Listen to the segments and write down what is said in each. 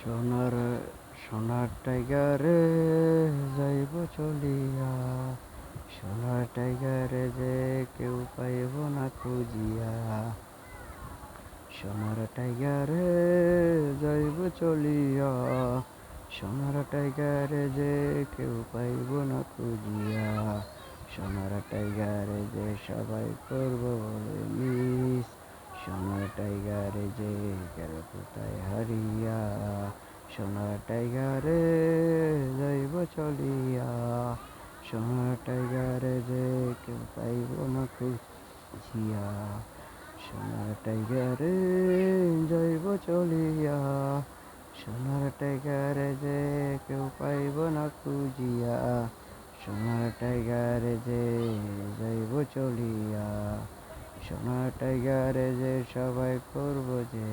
সোনার সোনার টাইগারে যাইব চলিয়া, সোনার টাইগারে যে কেউ পাইব না খুঁজিয়া। সোনার টাইগারে যাইব চলিয়া, সোনার টাইগারে যে কেউ পাইব না খুঁজিয়া। সোনার টাইগারে যে সবাই করব বলে মিস, সোনার টাইগারে যে গেল কোথায় হারিয়া। সোনার টাইগারে যাইব চলিয়া, সোনার টাইগারে যে কেউ পাইব না খুঁজিয়া। সোনার টাইগারে যাইব চলিয়া, সোনার টাইগারে যে কেউ পাইব না খুঁজিয়া। সোনার টাইগারে যে যাইব চলিয়া, সোনার টাইগারে যে সবাই করব যে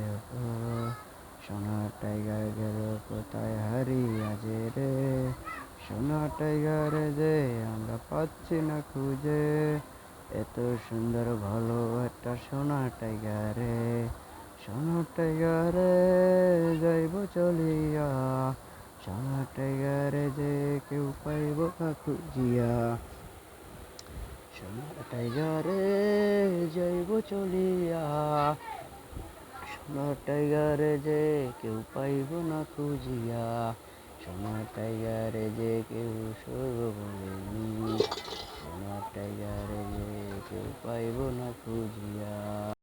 সোনার টাইগার গেল কোথায় হারিয়া যে রে। সোনার টাইগারে যে আমরা পাচ্ছি না খুঁজে, এত সুন্দর ভালো একটা সোনার টাইগারে। সোনার টাইগারে যাইব চলিয়া, সোনার টাইগারে যে কেউ পাইব না খুঁজিয়া। সোনার টাইগারে যাইব চলিয়া, সোনার টাইগারে যে কেউ পাইব না খুঁজিয়া। সোনার টাইগারে যে কেউ সরব বলেনি, সোনার টাইগারে যে কেউ পাইব না খুঁজিয়া।